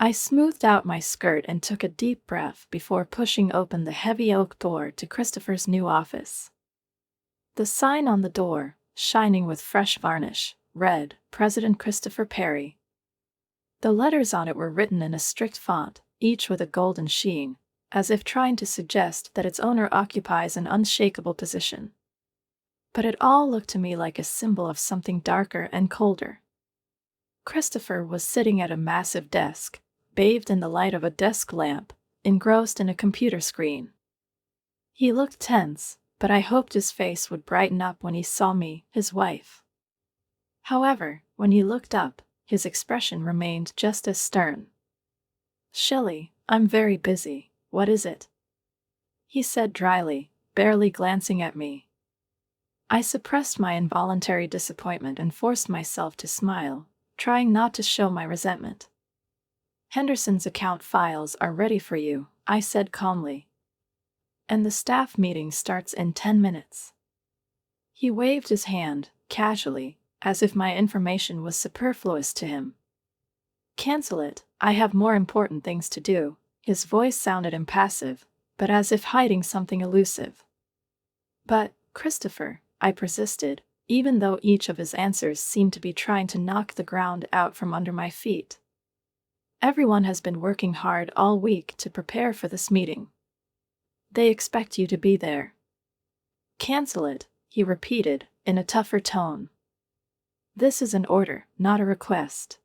I smoothed out my skirt and took a deep breath before pushing open the heavy oak door to Christopher's new office. The sign on the door, shining with fresh varnish, read, President Christopher Perry. The letters on it were written in a strict font, each with a golden sheen, as if trying to suggest that its owner occupies an unshakable position. But it all looked to me like a symbol of something darker and colder. Christopher was sitting at a massive desk, bathed in the light of a desk lamp, engrossed in a computer screen. He looked tense, but I hoped his face would brighten up when he saw me, his wife. However, when he looked up, his expression remained just as stern. "Shelley, I'm very busy. What is it?" he said dryly, barely glancing at me. I suppressed my involuntary disappointment and forced myself to smile, trying not to show my resentment. "Henderson's account files are ready for you," I said calmly. "And the staff meeting starts in 10 minutes. He waved his hand, casually, as if my information was superfluous to him. "Cancel it, I have more important things to do." His voice sounded impassive, but as if hiding something elusive. "But, Christopher," I persisted, even though each of his answers seemed to be trying to knock the ground out from under my feet. "Everyone has been working hard all week to prepare for this meeting. They expect you to be there." "Cancel it," he repeated, in a tougher tone. "This is an order, not a request."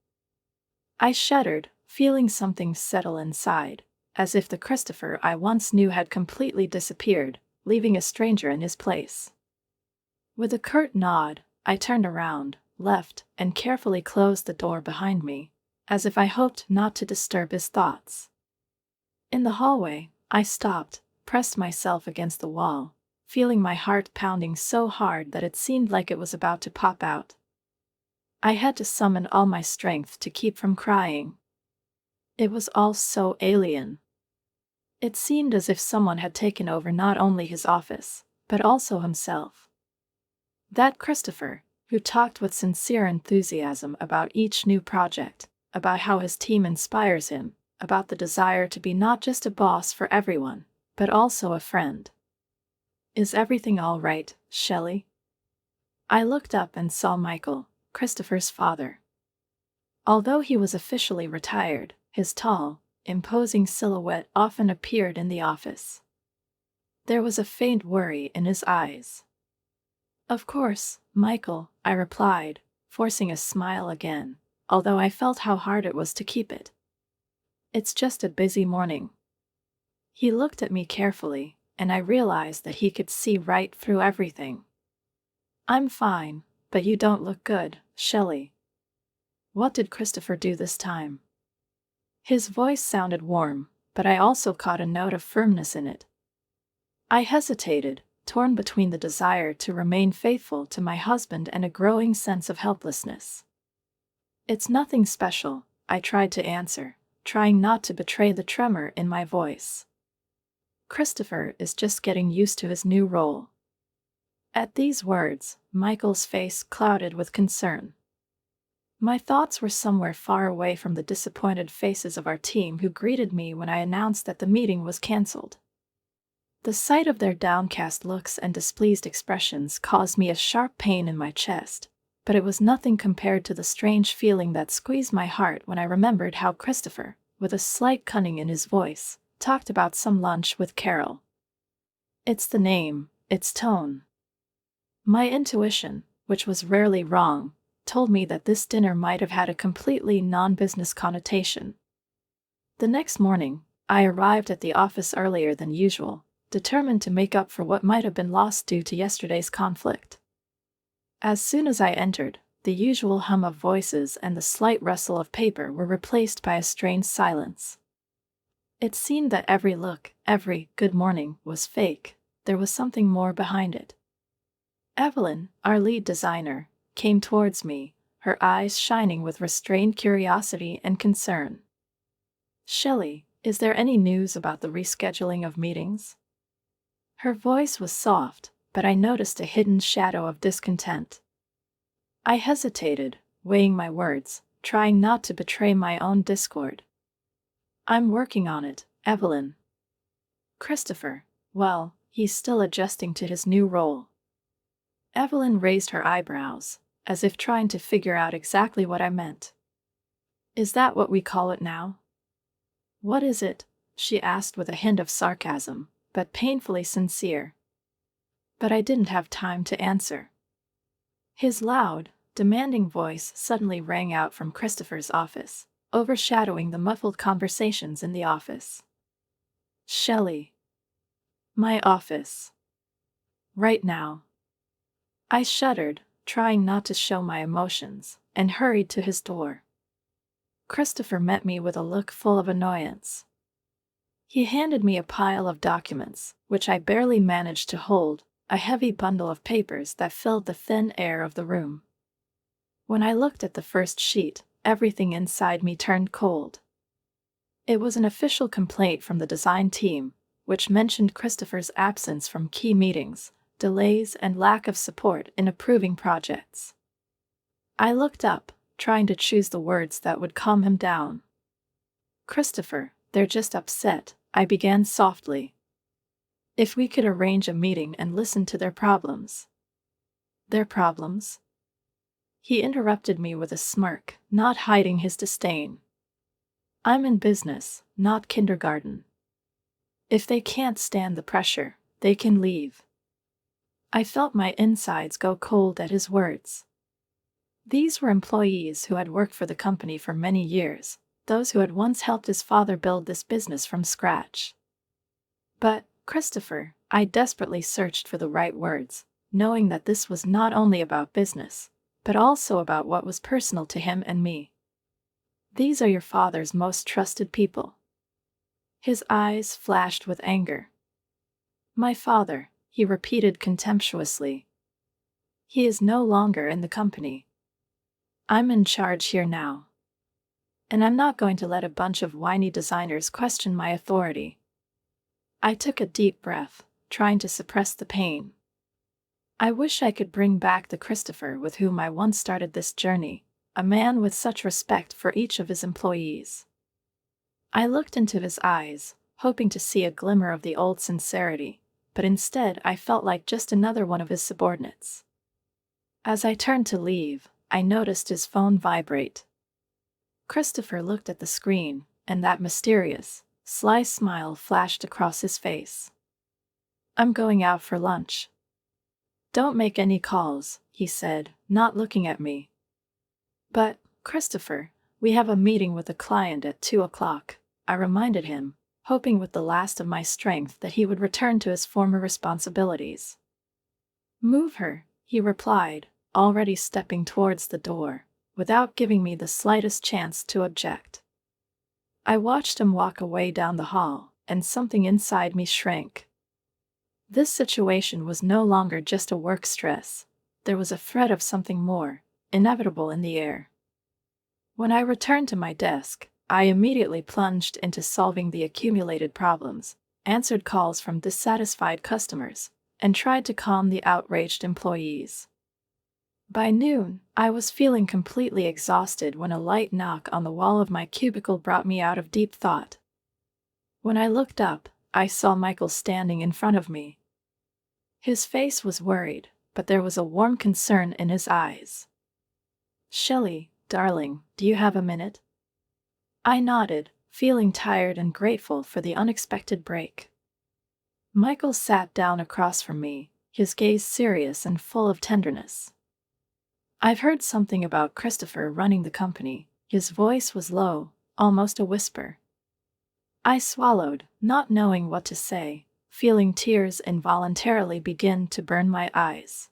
I shuddered, feeling something settle inside, as if the Christopher I once knew had completely disappeared, leaving a stranger in his place. With a curt nod, I turned around, left, and carefully closed the door behind me, as if I hoped not to disturb his thoughts. In the hallway, I stopped, pressed myself against the wall, feeling my heart pounding so hard that it seemed like it was about to pop out. I had to summon all my strength to keep from crying. It was all so alien. It seemed as if someone had taken over not only his office, but also himself. That Christopher, who talked with sincere enthusiasm about each new project, about how his team inspires him, about the desire to be not just a boss for everyone, but also a friend. "Is everything all right, Shelley?" I looked up and saw Michael, Christopher's father. Although he was officially retired, his tall, imposing silhouette often appeared in the office. There was a faint worry in his eyes. "Of course, Michael," I replied, forcing a smile again, although I felt how hard it was to keep it. "It's just a busy morning." He looked at me carefully, and I realized that he could see right through everything. "I'm fine, but you don't look good, Shelley." "What did Christopher do this time?" His voice sounded warm, but I also caught a note of firmness in it. I hesitated, torn between the desire to remain faithful to my husband and a growing sense of helplessness. "It's nothing special," I tried to answer, trying not to betray the tremor in my voice. "Christopher is just getting used to his new role." At these words, Michael's face clouded with concern. My thoughts were somewhere far away from the disappointed faces of our team who greeted me when I announced that the meeting was canceled. The sight of their downcast looks and displeased expressions caused me a sharp pain in my chest, but it was nothing compared to the strange feeling that squeezed my heart when I remembered how Christopher, with a slight cunning in his voice, talked about some lunch with Carol. It's the name, its tone. My intuition, which was rarely wrong, told me that this dinner might have had a completely non-business connotation. The next morning, I arrived at the office earlier than usual, determined to make up for what might have been lost due to yesterday's conflict. As soon as I entered, the usual hum of voices and the slight rustle of paper were replaced by a strange silence. It seemed that every look, every "good morning" was fake. There was something more behind it. Evelyn, our lead designer, came towards me, her eyes shining with restrained curiosity and concern. "Shelley, is there any news about the rescheduling of meetings?" Her voice was soft, but I noticed a hidden shadow of discontent. I hesitated, weighing my words, trying not to betray my own discord. I'm working on it, Evelyn. Christopher, well, he's still adjusting to his new role. Evelyn raised her eyebrows, as if trying to figure out exactly what I meant. Is that what we call it now? What is it? She asked with a hint of sarcasm, but painfully sincere. But I didn't have time to answer. His loud, demanding voice suddenly rang out from Christopher's office, overshadowing the muffled conversations in the office. Shelley. My office. Right now. I shuddered, trying not to show my emotions, and hurried to his door. Christopher met me with a look full of annoyance. He handed me a pile of documents, which I barely managed to hold, a heavy bundle of papers that filled the thin air of the room. When I looked at the first sheet, everything inside me turned cold. It was an official complaint from the design team, which mentioned Christopher's absence from key meetings, delays, and lack of support in approving projects. I looked up, trying to choose the words that would calm him down. Christopher, they're just upset, I began softly. If we could arrange a meeting and listen to their problems. Their problems? He interrupted me with a smirk, not hiding his disdain. I'm in business, not kindergarten. If they can't stand the pressure, they can leave. I felt my insides go cold at his words. These were employees who had worked for the company for many years, those who had once helped his father build this business from scratch. But, Christopher, I desperately searched for the right words, knowing that this was not only about business, but also about what was personal to him and me. These are your father's most trusted people. His eyes flashed with anger. My father, he repeated contemptuously. He is no longer in the company. I'm in charge here now. And I'm not going to let a bunch of whiny designers question my authority. I took a deep breath, trying to suppress the pain. I wish I could bring back the Christopher with whom I once started this journey, a man with such respect for each of his employees. I looked into his eyes, hoping to see a glimmer of the old sincerity, but instead I felt like just another one of his subordinates. As I turned to leave, I noticed his phone vibrate. Christopher looked at the screen, and that mysterious, sly smile flashed across his face. I'm going out for lunch. Don't make any calls, he said, not looking at me. But, Christopher, we have a meeting with a client at 2 o'clock, I reminded him, hoping with the last of my strength that he would return to his former responsibilities. Move her, he replied, already stepping towards the door, without giving me the slightest chance to object. I watched him walk away down the hall, and something inside me shrank. This situation was no longer just a work stress. There was a threat of something more, inevitable in the air. When I returned to my desk, I immediately plunged into solving the accumulated problems, answered calls from dissatisfied customers, and tried to calm the outraged employees. By noon, I was feeling completely exhausted when a light knock on the wall of my cubicle brought me out of deep thought. When I looked up, I saw Michael standing in front of me. His face was worried, but there was a warm concern in his eyes. Shelley, darling, do you have a minute? I nodded, feeling tired and grateful for the unexpected break. Michael sat down across from me, his gaze serious and full of tenderness. I've heard something about Christopher running the company. His voice was low, almost a whisper. I swallowed, not knowing what to say, feeling tears involuntarily begin to burn my eyes.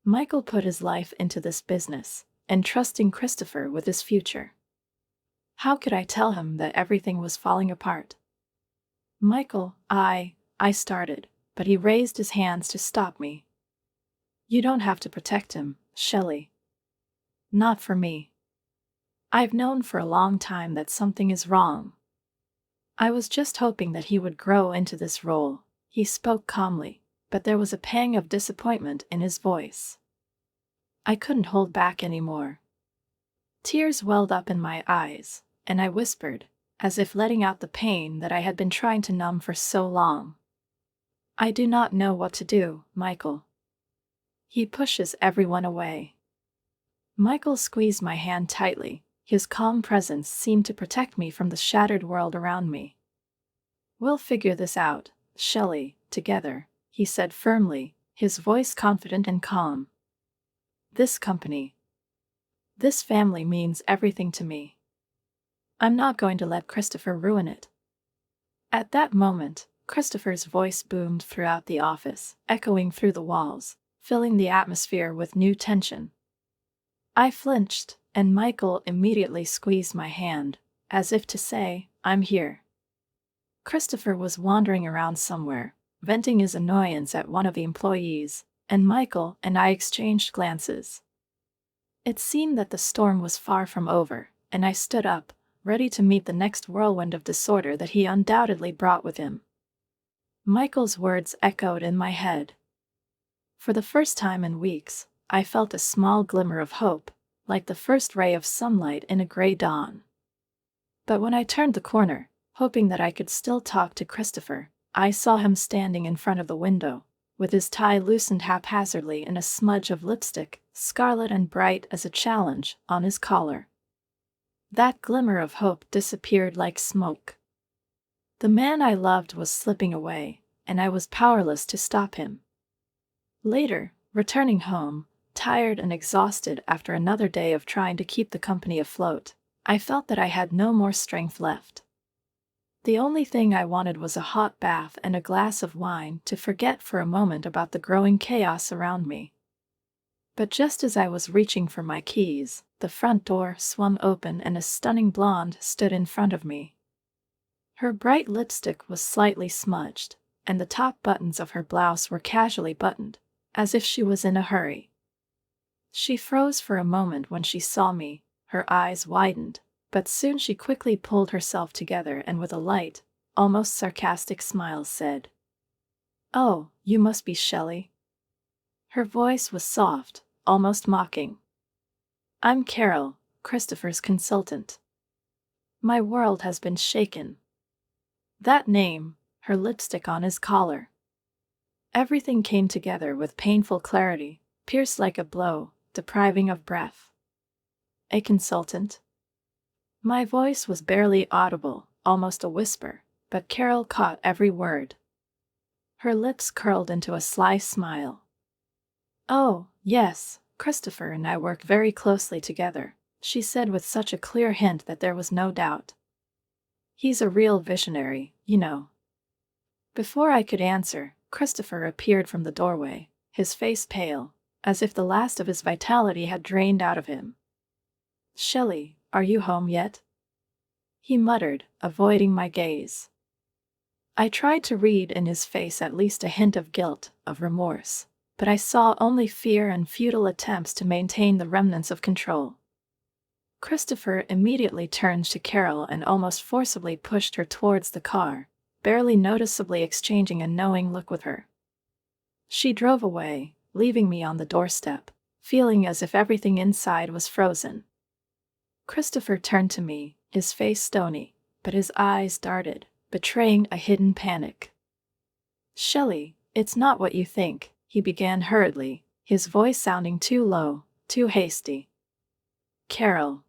Michael put his life into this business, entrusting Christopher with his future. How could I tell him that everything was falling apart? Michael, I started, but he raised his hands to stop me. You don't have to protect him, Shelley. Not for me. I've known for a long time that something is wrong. I was just hoping that he would grow into this role. He spoke calmly, but there was a pang of disappointment in his voice. I couldn't hold back anymore. Tears welled up in my eyes, and I whispered, as if letting out the pain that I had been trying to numb for so long. I do not know what to do, Michael. He pushes everyone away. Michael squeezed my hand tightly. His calm presence seemed to protect me from the shattered world around me. We'll figure this out, Shelley, together, he said firmly, his voice confident and calm. This company, this family means everything to me. I'm not going to let Christopher ruin it. At that moment, Christopher's voice boomed throughout the office, echoing through the walls, filling the atmosphere with new tension. I flinched, and Michael immediately squeezed my hand, as if to say, I'm here. Christopher was wandering around somewhere, venting his annoyance at one of the employees, and Michael and I exchanged glances. It seemed that the storm was far from over, and I stood up, ready to meet the next whirlwind of disorder that he undoubtedly brought with him. Michael's words echoed in my head. For the first time in weeks, I felt a small glimmer of hope, like the first ray of sunlight in a gray dawn. But when I turned the corner, hoping that I could still talk to Christopher, I saw him standing in front of the window, with his tie loosened haphazardly in a smudge of lipstick, scarlet and bright as a challenge, on his collar. That glimmer of hope disappeared like smoke. The man I loved was slipping away, and I was powerless to stop him. Later, returning home, tired and exhausted after another day of trying to keep the company afloat, I felt that I had no more strength left. The only thing I wanted was a hot bath and a glass of wine to forget for a moment about the growing chaos around me. But just as I was reaching for my keys, the front door swung open and a stunning blonde stood in front of me. Her bright lipstick was slightly smudged, and the top buttons of her blouse were casually buttoned, as if she was in a hurry. She froze for a moment when she saw me, her eyes widened, but soon she quickly pulled herself together and with a light, almost sarcastic smile said, "Oh, you must be Shelley." Her voice was soft, almost mocking. "I'm Carol, Christopher's consultant." My world has been shaken. That name, her lipstick on his collar. Everything came together with painful clarity, pierced like a blow, depriving of breath. A consultant? My voice was barely audible, almost a whisper, but Carol caught every word. Her lips curled into a sly smile. "Oh, yes, Christopher and I work very closely together," she said with such a clear hint that there was no doubt. "He's a real visionary, you know." Before I could answer, Christopher appeared from the doorway, his face pale, as if the last of his vitality had drained out of him. "Shelley, are you home yet?" he muttered, avoiding my gaze. I tried to read in his face at least a hint of guilt, of remorse, but I saw only fear and futile attempts to maintain the remnants of control. Christopher immediately turned to Carol and almost forcibly pushed her towards the car, barely noticeably exchanging a knowing look with her. She drove away, leaving me on the doorstep, feeling as if everything inside was frozen. Christopher turned to me, his face stony, but his eyes darted, betraying a hidden panic. "Shelley, it's not what you think," he began hurriedly, his voice sounding too low, too hasty. "Carol.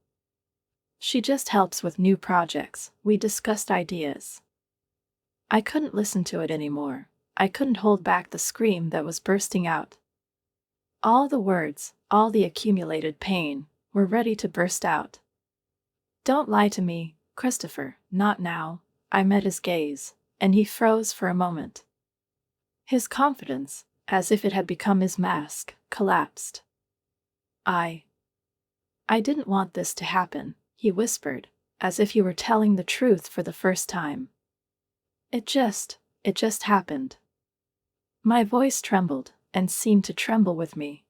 She just helps with new projects. We discussed ideas." I couldn't listen to it anymore. I couldn't hold back the scream that was bursting out. All the words, all the accumulated pain, were ready to burst out. "Don't lie to me, Christopher, not now." I met his gaze, and he froze for a moment. His confidence, as if it had become his mask, collapsed. I didn't want this to happen," he whispered, as if he were telling the truth for the first time. It just happened." My voice trembled, and seemed to tremble with me.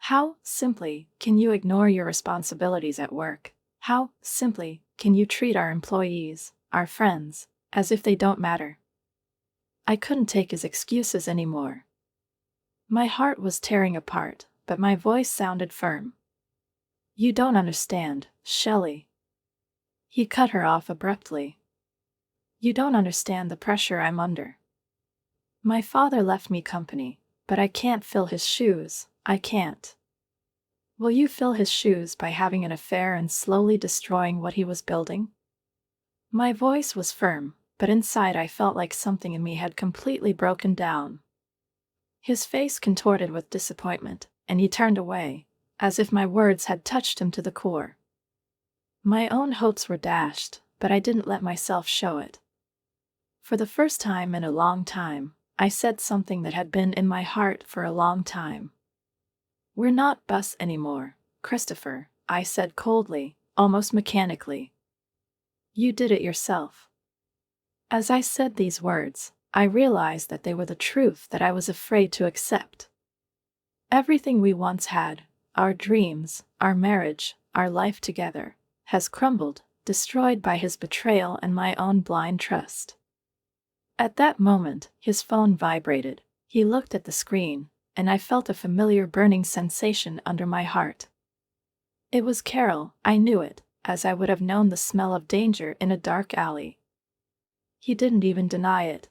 "How, simply, can you ignore your responsibilities at work? How, simply, can you treat our employees, our friends, as if they don't matter?" I couldn't take his excuses anymore. My heart was tearing apart, but my voice sounded firm. "You don't understand, Shelley. He cut her off abruptly. You don't understand the pressure I'm under. My father left me company, but I can't fill his shoes, I can't. Will you fill his shoes by having an affair and slowly destroying what he was building? My voice was firm, but inside I felt like something in me had completely broken down. His face contorted with disappointment, and he turned away, as if my words had touched him to the core. My own hopes were dashed, but I didn't let myself show it. For the first time in a long time, I said something that had been in my heart for a long time. We're not bus anymore, Christopher, I said coldly, almost mechanically. You did it yourself. As I said these words, I realized that they were the truth that I was afraid to accept. Everything we once had, our dreams, our marriage, our life together, has crumbled, destroyed by his betrayal and my own blind trust. At that moment, his phone vibrated. He looked at the screen, and I felt a familiar burning sensation under my heart. It was Carol, I knew it, as I would have known the smell of danger in a dark alley. He didn't even deny it.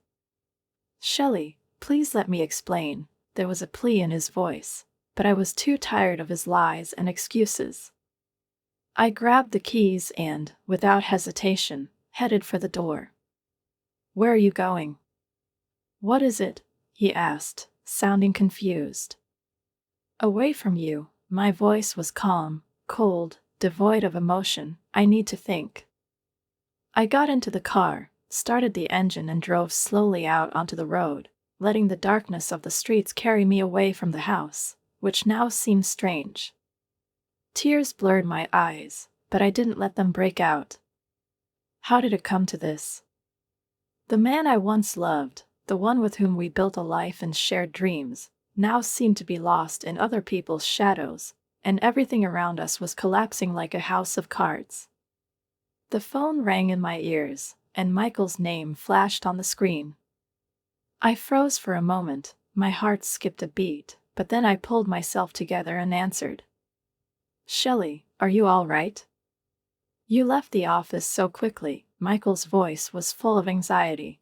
Shelley, please let me explain, there was a plea in his voice, but I was too tired of his lies and excuses. I grabbed the keys and, without hesitation, headed for the door. Where are you going? What is it? He asked, sounding confused. Away from you, my voice was calm, cold, devoid of emotion. I need to think. I got into the car, started the engine and drove slowly out onto the road, letting the darkness of the streets carry me away from the house, which now seemed strange. Tears blurred my eyes, but I didn't let them break out. How did it come to this? The man I once loved, the one with whom we built a life and shared dreams, now seemed to be lost in other people's shadows, and everything around us was collapsing like a house of cards. The phone rang in my ears, and Michael's name flashed on the screen. I froze for a moment, my heart skipped a beat, but then I pulled myself together and answered. Shelley, are you all right? You left the office so quickly. Michael's voice was full of anxiety.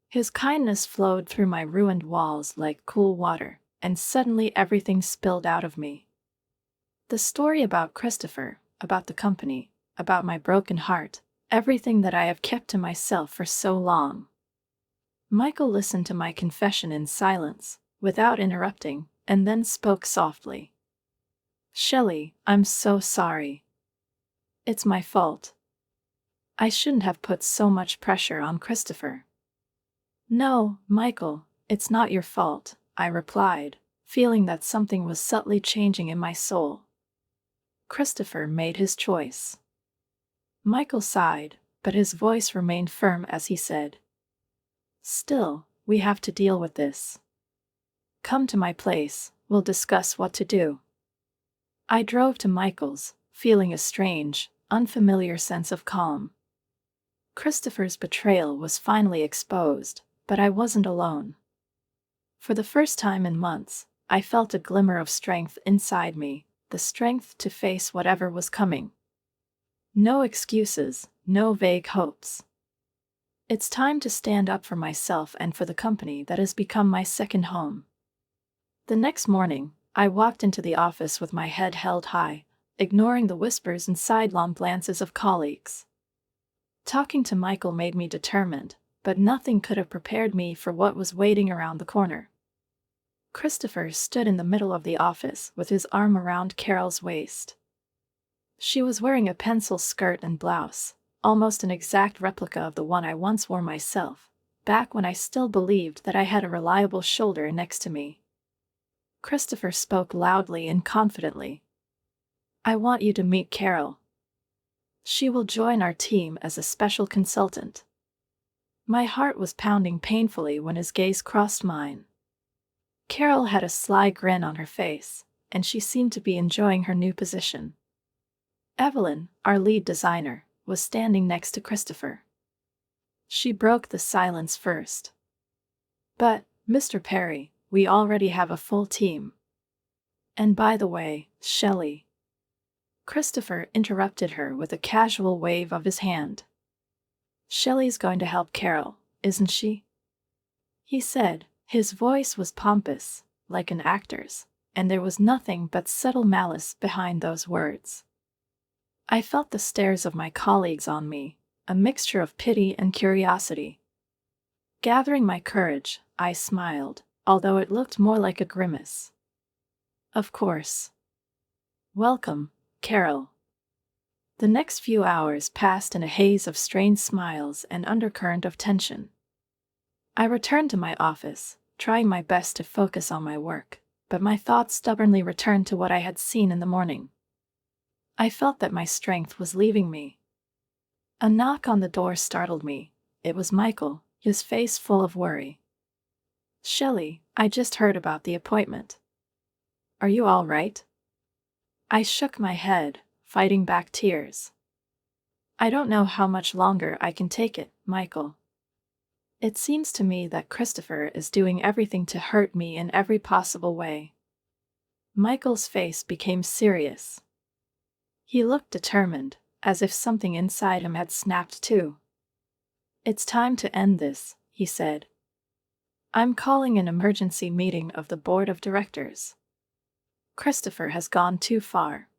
His kindness flowed through my ruined walls like cool water, and suddenly everything spilled out of me. The story about Christopher, about the company, about my broken heart, everything that I have kept to myself for so long. Michael listened to my confession in silence, without interrupting, and then spoke softly. Shelley, I'm so sorry. It's my fault. I shouldn't have put so much pressure on Christopher. No, Michael, it's not your fault, I replied, feeling that something was subtly changing in my soul. Christopher made his choice. Michael sighed, but his voice remained firm as he said, Still, we have to deal with this. Come to my place, we'll discuss what to do. I drove to Michael's, feeling a strange, unfamiliar sense of calm. Christopher's betrayal was finally exposed, but I wasn't alone. For the first time in months, I felt a glimmer of strength inside me, the strength to face whatever was coming. No excuses, no vague hopes. It's time to stand up for myself and for the company that has become my second home. The next morning, I walked into the office with my head held high, ignoring the whispers and sidelong glances of colleagues. Talking to Michael made me determined, but nothing could have prepared me for what was waiting around the corner. Christopher stood in the middle of the office with his arm around Carol's waist. She was wearing a pencil skirt and blouse, almost an exact replica of the one I once wore myself, back when I still believed that I had a reliable shoulder next to me. Christopher spoke loudly and confidently. I want you to meet Carol. She will join our team as a special consultant. My heart was pounding painfully when his gaze crossed mine. Carol had a sly grin on her face, and she seemed to be enjoying her new position. Evelyn, our lead designer, was standing next to Christopher. She broke the silence first. But, Mr. Perry, we already have a full team. And by the way, Shelley. Christopher interrupted her with a casual wave of his hand. "Shelley's going to help Carol, isn't she?" he said. His voice was pompous, like an actor's, and there was nothing but subtle malice behind those words. I felt the stares of my colleagues on me, a mixture of pity and curiosity. Gathering my courage, I smiled, although it looked more like a grimace. "Of course. Welcome, Carol." The next few hours passed in a haze of strained smiles and undercurrent of tension. I returned to my office, trying my best to focus on my work, but my thoughts stubbornly returned to what I had seen in the morning. I felt that my strength was leaving me. A knock on the door startled me. It was Michael, his face full of worry. "Shelley, I just heard about the appointment. Are you all right?" I shook my head, fighting back tears. "I don't know how much longer I can take it, Michael. It seems to me that Christopher is doing everything to hurt me in every possible way." Michael's face became serious. He looked determined, as if something inside him had snapped too. "It's time to end this," he said. "I'm calling an emergency meeting of the board of directors. Christopher has gone too far."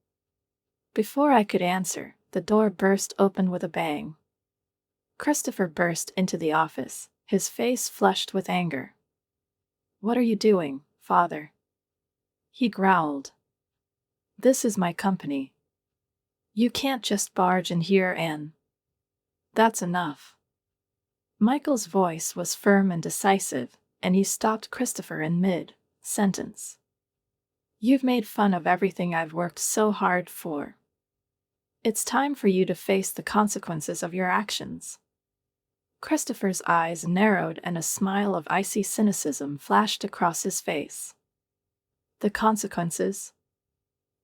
Before I could answer, the door burst open with a bang. Christopher burst into the office, his face flushed with anger. "What are you doing, father?" he growled. "This is my company. You can't just barge in here and—" "That's enough." Michael's voice was firm and decisive, and he stopped Christopher in mid-sentence. "You've made fun of everything I've worked so hard for. It's time for you to face the consequences of your actions." Christopher's eyes narrowed and a smile of icy cynicism flashed across his face. "The consequences?"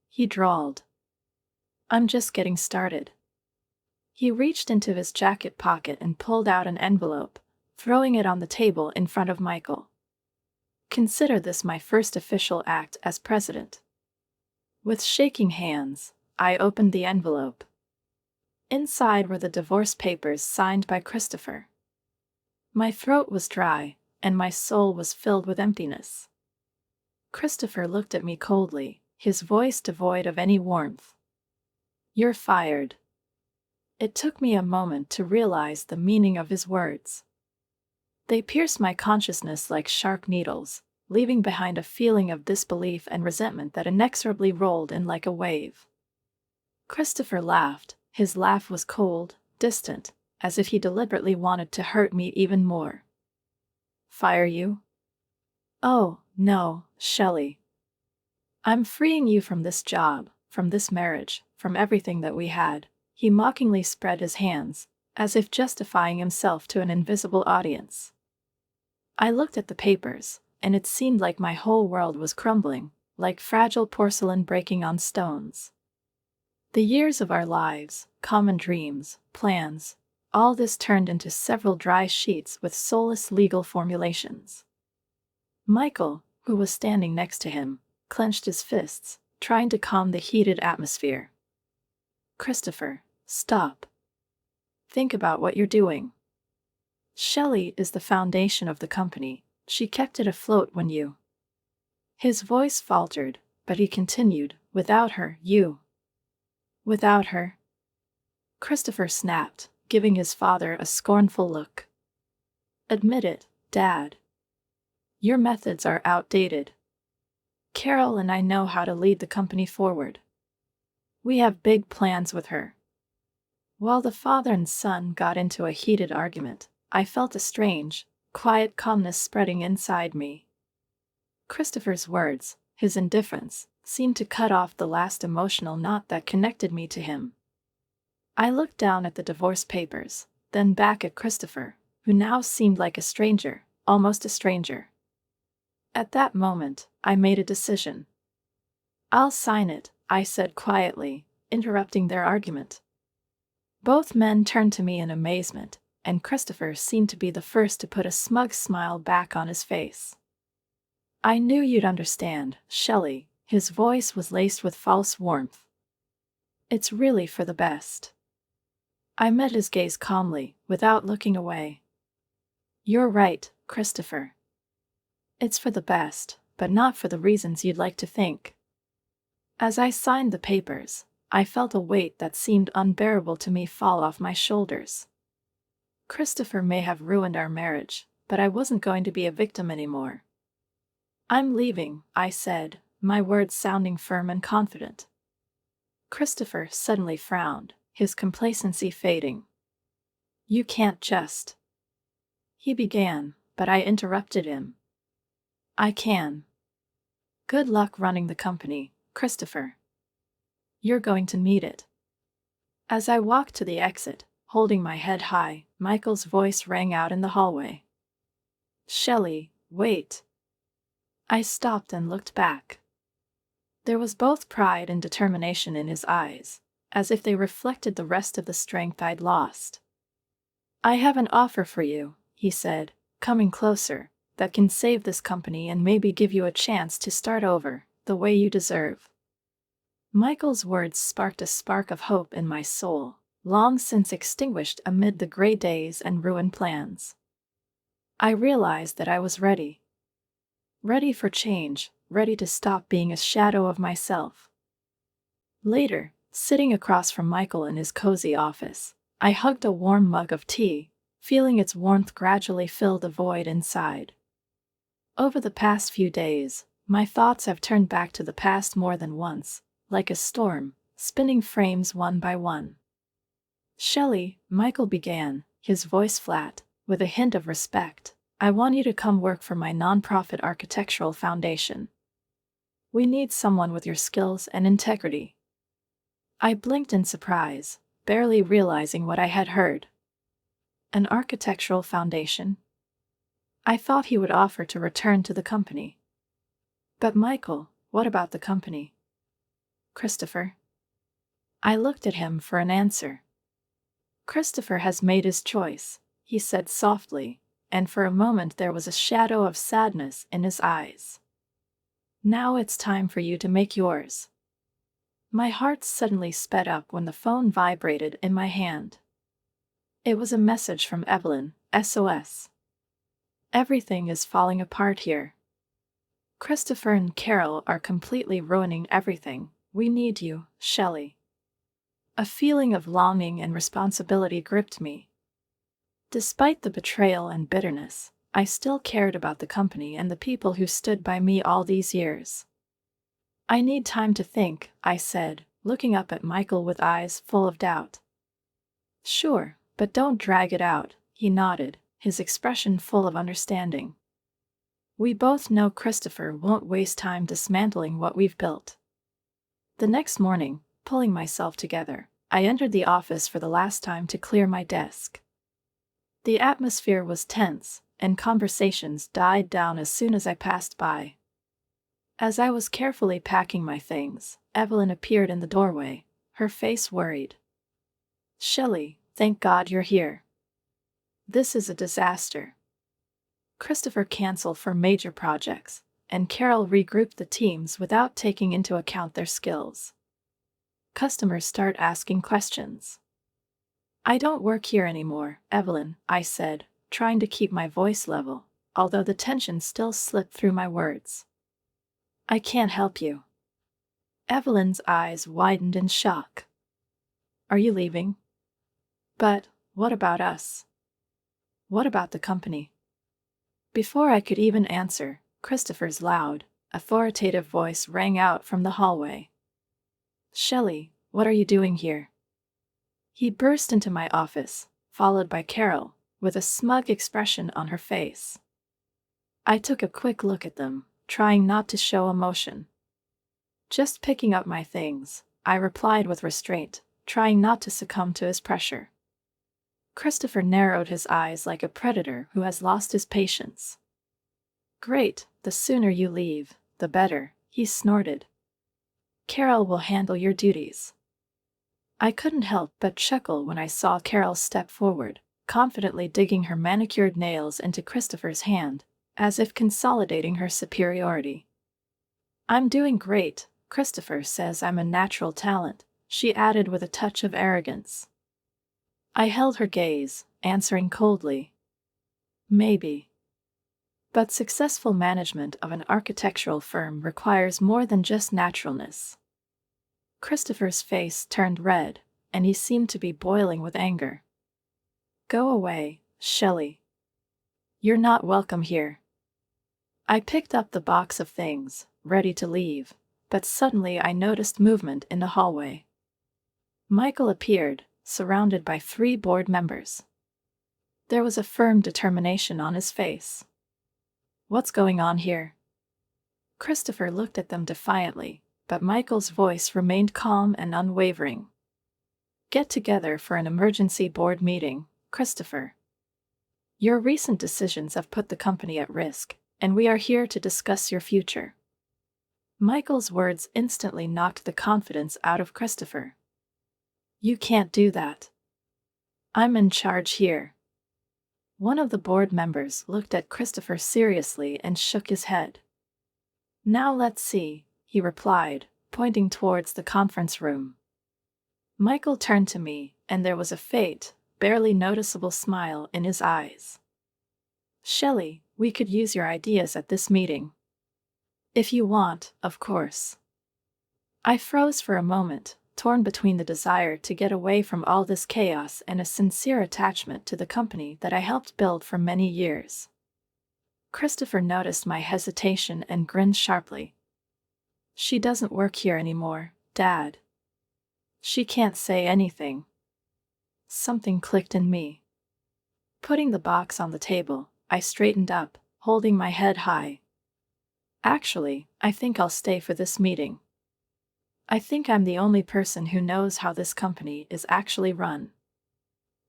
he drawled. "I'm just getting started." He reached into his jacket pocket and pulled out an envelope, throwing it on the table in front of Michael. "Consider this my first official act as president." With shaking hands, I opened the envelope. Inside were the divorce papers signed by Christopher. My throat was dry, and my soul was filled with emptiness. Christopher looked at me coldly, his voice devoid of any warmth. "You're fired." It took me a moment to realize the meaning of his words. They pierced my consciousness like sharp needles, leaving behind a feeling of disbelief and resentment that inexorably rolled in like a wave. Christopher laughed. His laugh was cold, distant, as if he deliberately wanted to hurt me even more. "Fire you?" "Oh, no, Shelley. I'm freeing you from this job, from this marriage, from everything that we had." He mockingly spread his hands, as if justifying himself to an invisible audience. I looked at the papers, and it seemed like my whole world was crumbling, like fragile porcelain breaking on stones. The years of our lives, common dreams, plans, all this turned into several dry sheets with soulless legal formulations. Michael, who was standing next to him, clenched his fists, trying to calm the heated atmosphere. "Christopher, stop. Think about what you're doing. Shelley is the foundation of the company. She kept it afloat when you—" His voice faltered, but he continued, "Without her, you—" "Without her?" Christopher snapped, giving his father a scornful look. "Admit it, Dad. Your methods are outdated. Carol and I know how to lead the company forward. We have big plans with her." While the father and son got into a heated argument, I felt a strange, quiet calmness spreading inside me. Christopher's words, his indifference, seemed to cut off the last emotional knot that connected me to him. I looked down at the divorce papers, then back at Christopher, who now seemed like a stranger, almost a stranger. At that moment, I made a decision. "I'll sign it," I said quietly, interrupting their argument. Both men turned to me in amazement, and Christopher seemed to be the first to put a smug smile back on his face. "I knew you'd understand, Shelley." His voice was laced with false warmth. It's really for the best. I met his gaze calmly, without looking away. You're right, Christopher. It's for the best, but not for the reasons you'd like to think. As I signed the papers, I felt a weight that seemed unbearable to me fall off my shoulders. Christopher may have ruined our marriage, but I wasn't going to be a victim anymore. I'm leaving, I said, my words sounding firm and confident. Christopher suddenly frowned, his complacency fading. You can't just. He began, but I interrupted him. I can. Good luck running the company, Christopher. You're going to need it. As I walked to the exit, holding my head high, Michael's voice rang out in the hallway. Shelley, wait. I stopped and looked back. There was both pride and determination in his eyes, as if they reflected the rest of the strength I'd lost. I have an offer for you, he said, coming closer, that can save this company and maybe give you a chance to start over, the way you deserve. Michael's words sparked a spark of hope in my soul, long since extinguished amid the gray days and ruined plans. I realized that I was ready. Ready for change, ready to stop being a shadow of myself. Later, sitting across from Michael in his cozy office, I hugged a warm mug of tea, feeling its warmth gradually fill the void inside. Over the past few days, my thoughts have turned back to the past more than once, like a storm, spinning frames one by one. Shelley, Michael began, his voice flat, with a hint of respect. I want you to come work for my nonprofit architectural foundation. We need someone with your skills and integrity. I blinked in surprise, barely realizing what I had heard. An architectural foundation? I thought he would offer to return to the company. But Michael, what about the company? Christopher? I looked at him for an answer. Christopher has made his choice, he said softly, and for a moment there was a shadow of sadness in his eyes. Now it's time for you to make yours. My heart suddenly sped up when the phone vibrated in my hand. It was a message from Evelyn, SOS. Everything is falling apart here. Christopher and Carol are completely ruining everything. We need you, Shelley. A feeling of longing and responsibility gripped me. Despite the betrayal and bitterness, I still cared about the company and the people who stood by me all these years. I need time to think, I said, looking up at Michael with eyes full of doubt. Sure, but don't drag it out, he nodded, his expression full of understanding. We both know Christopher won't waste time dismantling what we've built. The next morning, pulling myself together, I entered the office for the last time to clear my desk. The atmosphere was tense, and conversations died down as soon as I passed by. As I was carefully packing my things, Evelyn appeared in the doorway, her face worried. Shelley, thank God you're here. This is a disaster. Christopher canceled for major projects, and Carol regrouped the teams without taking into account their skills. Customers start asking questions. I don't work here anymore, Evelyn, I said, trying to keep my voice level, although the tension still slipped through my words. I can't help you. Evelyn's eyes widened in shock. Are you leaving? But, what about us? What about the company? Before I could even answer, Christopher's loud, authoritative voice rang out from the hallway. Shelley, what are you doing here? He burst into my office, followed by Carol, with a smug expression on her face. I took a quick look at them, trying not to show emotion. Just picking up my things, I replied with restraint, trying not to succumb to his pressure. Christopher narrowed his eyes like a predator who has lost his patience. Great, the sooner you leave, the better, he snorted. Carol will handle your duties. I couldn't help but chuckle when I saw Carol step forward, confidently digging her manicured nails into Christopher's hand, as if consolidating her superiority. I'm doing great, Christopher says I'm a natural talent, she added with a touch of arrogance. I held her gaze, answering coldly. Maybe. But successful management of an architectural firm requires more than just naturalness. Christopher's face turned red, and he seemed to be boiling with anger. Go away, Shelley. You're not welcome here. I picked up the box of things, ready to leave, but suddenly I noticed movement in the hallway. Michael appeared, surrounded by 3 board members. There was a firm determination on his face. What's going on here? Christopher looked at them defiantly, but Michael's voice remained calm and unwavering. Get together for an emergency board meeting, Christopher. Your recent decisions have put the company at risk, and we are here to discuss your future. Michael's words instantly knocked the confidence out of Christopher. You can't do that. I'm in charge here. One of the board members looked at Christopher seriously and shook his head. Now let's see, he replied, pointing towards the conference room. Michael turned to me, and there was a faint, barely noticeable smile in his eyes. Shelley, we could use your ideas at this meeting. If you want, of course. I froze for a moment, torn between the desire to get away from all this chaos and a sincere attachment to the company that I helped build for many years. Christopher noticed my hesitation and grinned sharply. She doesn't work here anymore, Dad. She can't say anything. Something clicked in me. Putting the box on the table, I straightened up, holding my head high. Actually, I think I'll stay for this meeting. I think I'm the only person who knows how this company is actually run.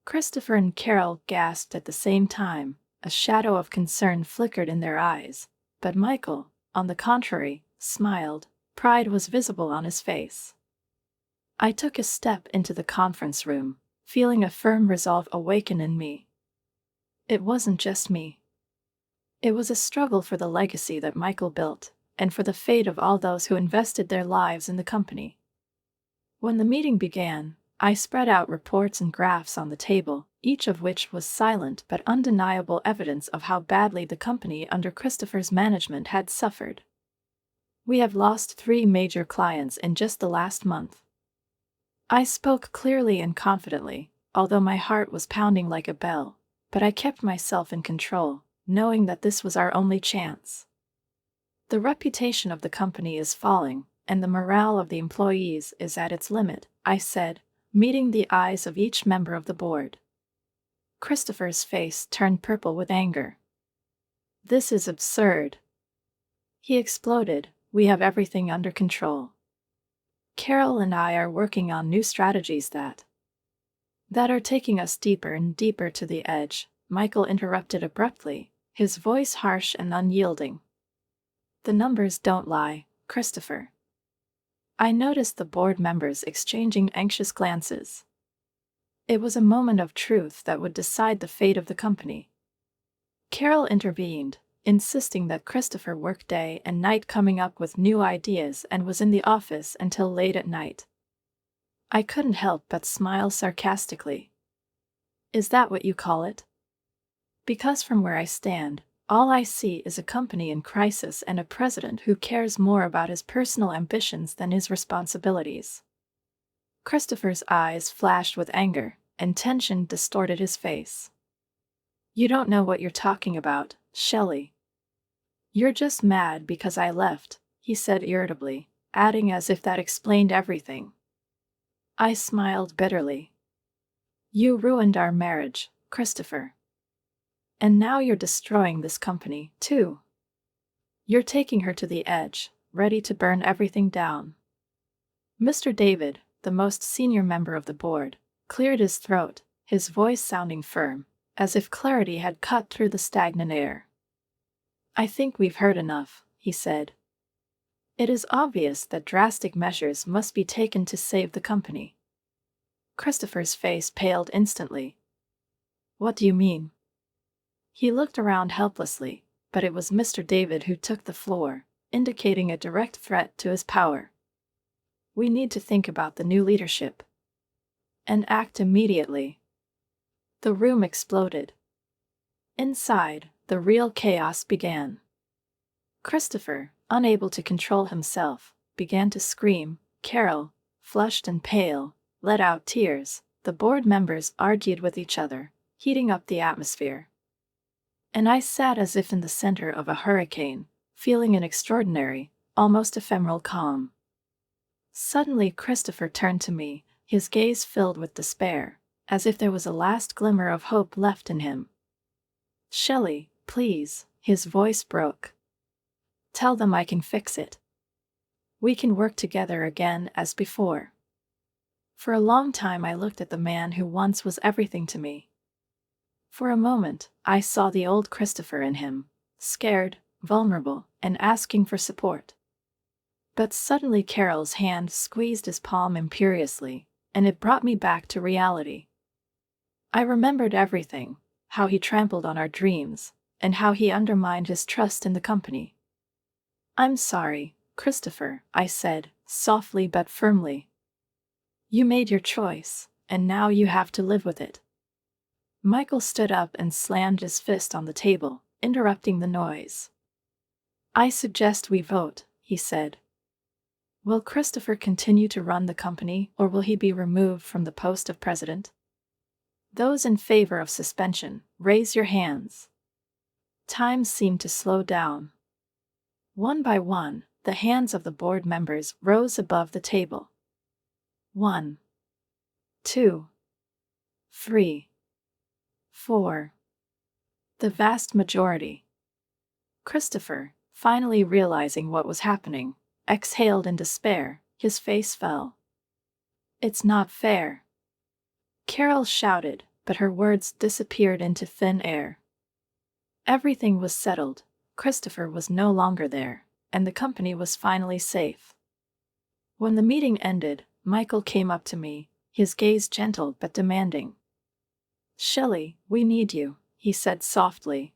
Christopher and Carol gasped at the same time. A shadow of concern flickered in their eyes, but Michael, on the contrary, smiled. Pride was visible on his face. I took a step into the conference room, feeling a firm resolve awaken in me. It wasn't just me. It was a struggle for the legacy that Michael built, and for the fate of all those who invested their lives in the company. When the meeting began, I spread out reports and graphs on the table, each of which was silent but undeniable evidence of how badly the company under Christopher's management had suffered. We have lost 3 major clients in just the last month. I spoke clearly and confidently, although my heart was pounding like a bell, but I kept myself in control, knowing that this was our only chance. The reputation of the company is falling, and the morale of the employees is at its limit, I said, meeting the eyes of each member of the board. Christopher's face turned purple with anger. This is absurd. He exploded. We have everything under control. Carol and I are working on new strategies that are taking us deeper and deeper to the edge, Michael interrupted abruptly, his voice harsh and unyielding. The numbers don't lie, Christopher. I noticed the board members exchanging anxious glances. It was a moment of truth that would decide the fate of the company. Carol intervened, insisting that Christopher worked day and night coming up with new ideas and was in the office until late at night. I couldn't help but smile sarcastically. Is that what you call it? Because from where I stand, all I see is a company in crisis and a president who cares more about his personal ambitions than his responsibilities. Christopher's eyes flashed with anger, and tension distorted his face. You don't know what you're talking about, Shelley. You're just mad because I left, he said irritably, adding as if that explained everything. I smiled bitterly. You ruined our marriage, Christopher. And now you're destroying this company, too. You're taking her to the edge, ready to burn everything down. Mr. David, the most senior member of the board, cleared his throat, his voice sounding firm, as if clarity had cut through the stagnant air. I think we've heard enough, he said. It is obvious that drastic measures must be taken to save the company. Christopher's face paled instantly. What do you mean? He looked around helplessly, but it was Mr. David who took the floor, indicating a direct threat to his power. We need to think about the new leadership. And act immediately. The room exploded. Inside, the real chaos began. Christopher, unable to control himself, began to scream. Carol, flushed and pale, let out tears. The board members argued with each other, heating up the atmosphere. And I sat as if in the center of a hurricane, feeling an extraordinary, almost ephemeral calm. Suddenly Christopher turned to me, his gaze filled with despair, as if there was a last glimmer of hope left in him. "Shelley, please," his voice broke. "Tell them I can fix it. We can work together again as before." For a long time I looked at the man who once was everything to me. For a moment, I saw the old Christopher in him, scared, vulnerable, and asking for support. But suddenly Carol's hand squeezed his palm imperiously, and it brought me back to reality. I remembered everything, how he trampled on our dreams, and how he undermined his trust in the company. "I'm sorry, Christopher," I said, softly but firmly. "You made your choice, and now you have to live with it." Michael stood up and slammed his fist on the table, interrupting the noise. "I suggest we vote," he said. "Will Christopher continue to run the company, or will he be removed from the post of president? Those in favor of suspension, raise your hands." Time seemed to slow down. One by one, the hands of the board members rose above the table. 1, 2, 3, 4. The vast majority. Christopher, finally realizing what was happening, exhaled in despair. His face fell. "It's not fair," Carol shouted, but her words disappeared into thin air. Everything was settled. Christopher was no longer there, and the company was finally safe. When the meeting ended, Michael came up to me, his gaze gentle but demanding. "Shelley, we need you," he said softly.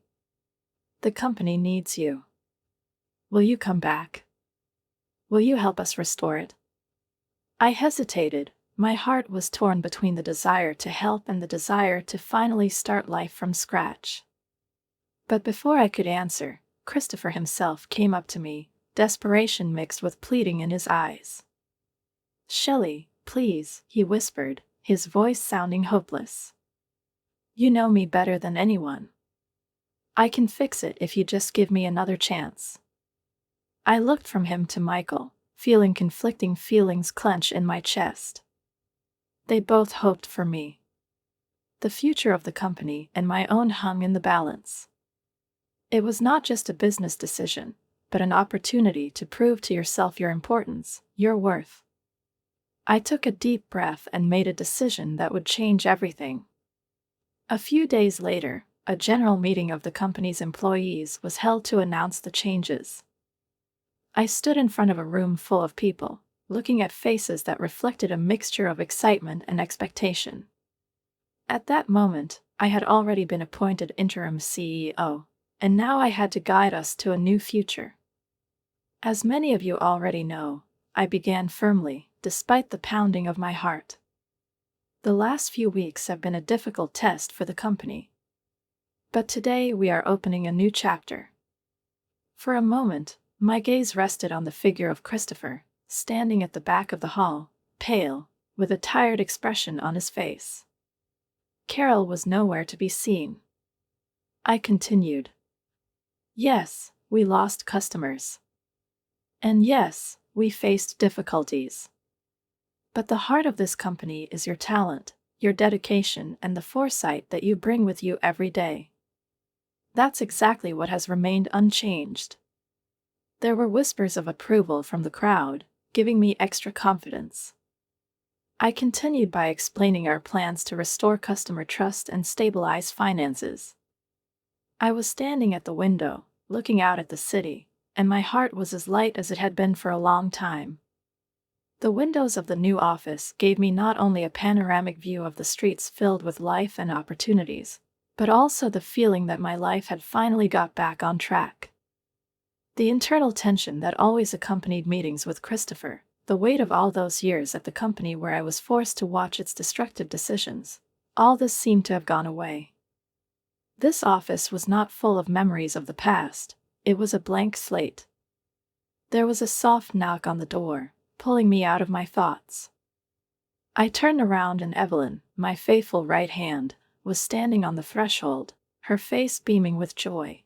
"The company needs you. Will you come back? Will you help us restore it?" I hesitated. My heart was torn between the desire to help and the desire to finally start life from scratch. But before I could answer, Christopher himself came up to me, desperation mixed with pleading in his eyes. "Shelley, please," he whispered, his voice sounding hopeless. "You know me better than anyone. I can fix it if you just give me another chance." I looked from him to Michael, feeling conflicting feelings clench in my chest. They both hoped for me. The future of the company and my own hung in the balance. It was not just a business decision, but an opportunity to prove to yourself your importance, your worth. I took a deep breath and made a decision that would change everything. A few days later, a general meeting of the company's employees was held to announce the changes. I stood in front of a room full of people, looking at faces that reflected a mixture of excitement and expectation. At that moment, I had already been appointed interim CEO, and now I had to guide us to a new future. As many of you already know, I began firmly, despite the pounding of my heart. The last few weeks have been a difficult test for the company. But today we are opening a new chapter. For a moment, my gaze rested on the figure of Christopher, standing at the back of the hall, pale, with a tired expression on his face. Carol was nowhere to be seen. I continued. "Yes, we lost customers. And yes, we faced difficulties. But the heart of this company is your talent, your dedication, and the foresight that you bring with you every day. That's exactly what has remained unchanged." There were whispers of approval from the crowd, giving me extra confidence. I continued by explaining our plans to restore customer trust and stabilize finances. I was standing at the window, looking out at the city, and my heart was as light as it had been for a long time. The windows of the new office gave me not only a panoramic view of the streets filled with life and opportunities, but also the feeling that my life had finally got back on track. The internal tension that always accompanied meetings with Christopher The weight of all those years at the company where I was forced to watch its destructive decisions, all this seemed to have gone away. This office was not full of memories of the past, it was a blank slate. There was a soft knock on the door, pulling me out of my thoughts. I turned around and Evelyn, my faithful right hand, was standing on the threshold, her face beaming with joy.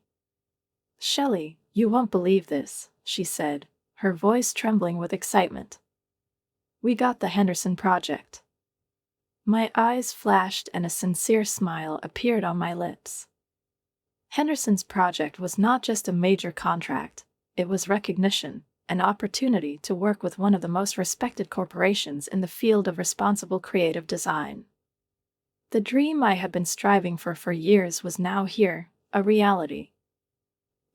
"Shelley, you won't believe this," she said, her voice trembling with excitement. "We got the Henderson project." My eyes flashed and a sincere smile appeared on my lips. Henderson's project was not just a major contract, it was recognition, an opportunity to work with one of the most respected corporations in the field of responsible creative design. The dream I had been striving for years was now here, a reality.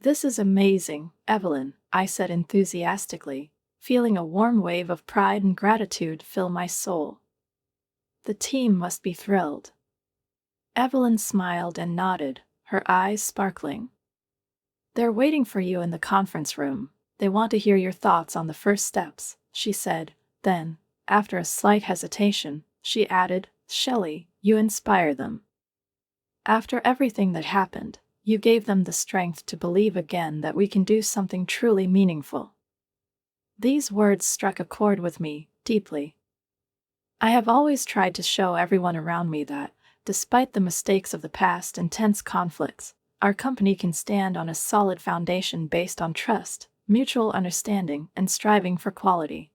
"This is amazing, Evelyn," I said enthusiastically, feeling a warm wave of pride and gratitude fill my soul. "The team must be thrilled." Evelyn smiled and nodded, her eyes sparkling. "They're waiting for you in the conference room. They want to hear your thoughts on the first steps," she said. Then, after a slight hesitation, she added, "Shelley, you inspire them. After everything that happened, you gave them the strength to believe again that we can do something truly meaningful." These words struck a chord with me, deeply. I have always tried to show everyone around me that, despite the mistakes of the past and tense conflicts, our company can stand on a solid foundation based on trust, mutual understanding, and striving for quality.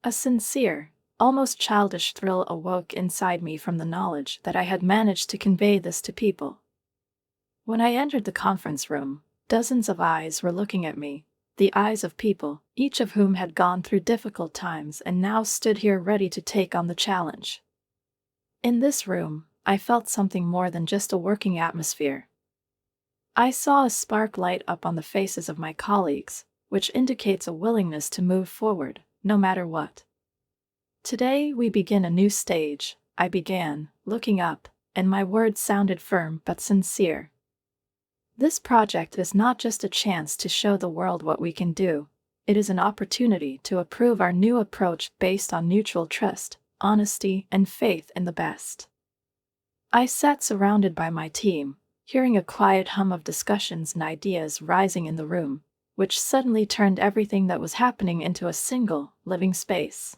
A sincere, almost childish thrill awoke inside me from the knowledge that I had managed to convey this to people. When I entered the conference room, dozens of eyes were looking at me, the eyes of people, each of whom had gone through difficult times and now stood here ready to take on the challenge. In this room, I felt something more than just a working atmosphere. I saw a spark light up on the faces of my colleagues, which indicates a willingness to move forward, no matter what. "Today we begin a new stage," I began, looking up, and my words sounded firm but sincere. "This project is not just a chance to show the world what we can do, it is an opportunity to approve our new approach based on mutual trust, honesty, and faith in the best." I sat surrounded by my team, hearing a quiet hum of discussions and ideas rising in the room, which suddenly turned everything that was happening into a single, living space.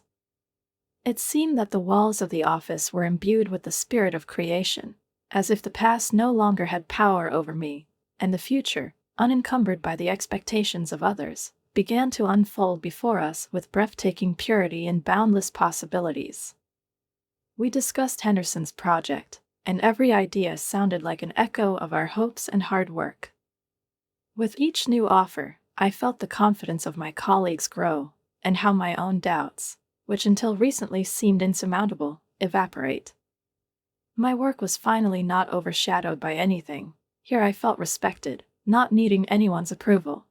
It seemed that the walls of the office were imbued with the spirit of creation, as if the past no longer had power over me, and the future, unencumbered by the expectations of others, began to unfold before us with breathtaking purity and boundless possibilities. We discussed Henderson's project, and every idea sounded like an echo of our hopes and hard work. With each new offer, I felt the confidence of my colleagues grow, and how my own doubts, which until recently seemed insurmountable, evaporate. My work was finally not overshadowed by anything. Here I felt respected, not needing anyone's approval.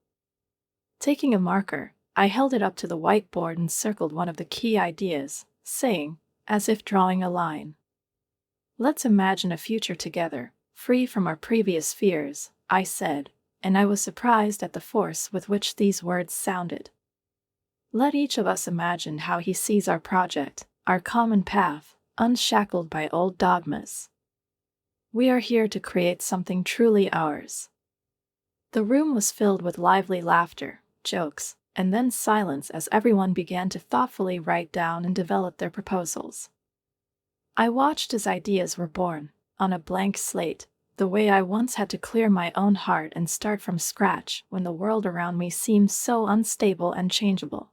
Taking a marker, I held it up to the whiteboard and circled one of the key ideas, saying, as if drawing a line, "Let's imagine a future together, free from our previous fears," I said, and I was surprised at the force with which these words sounded. Let each of us imagine how he sees our project, our common path, unshackled by old dogmas. We are here to create something truly ours. The room was filled with lively laughter, jokes, and then silence as everyone began to thoughtfully write down and develop their proposals. I watched as ideas were born, on a blank slate, the way I once had to clear my own heart and start from scratch when the world around me seemed so unstable and changeable.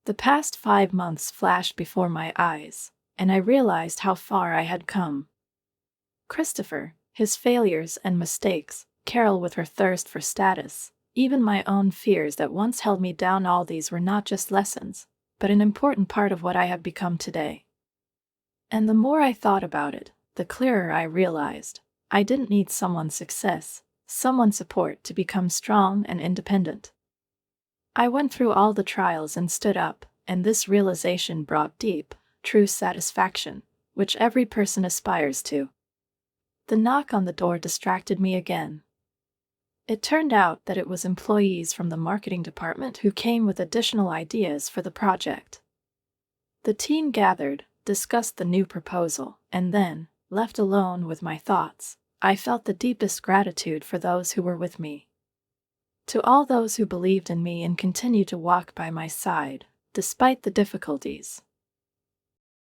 The past 5 months flashed before my eyes, and I realized how far I had come. Christopher, his failures and mistakes, Carol with her thirst for status, even my own fears that once held me down, all these were not just lessons, but an important part of what I have become today. And the more I thought about it, the clearer I realized I didn't need someone's success, someone's support to become strong and independent. I went through all the trials and stood up, and this realization brought deep, true satisfaction, which every person aspires to. The knock on the door distracted me again. It turned out that it was employees from the marketing department who came with additional ideas for the project. The team gathered, discussed the new proposal, and then, left alone with my thoughts, I felt the deepest gratitude for those who were with me. To all those who believed in me and continued to walk by my side, despite the difficulties,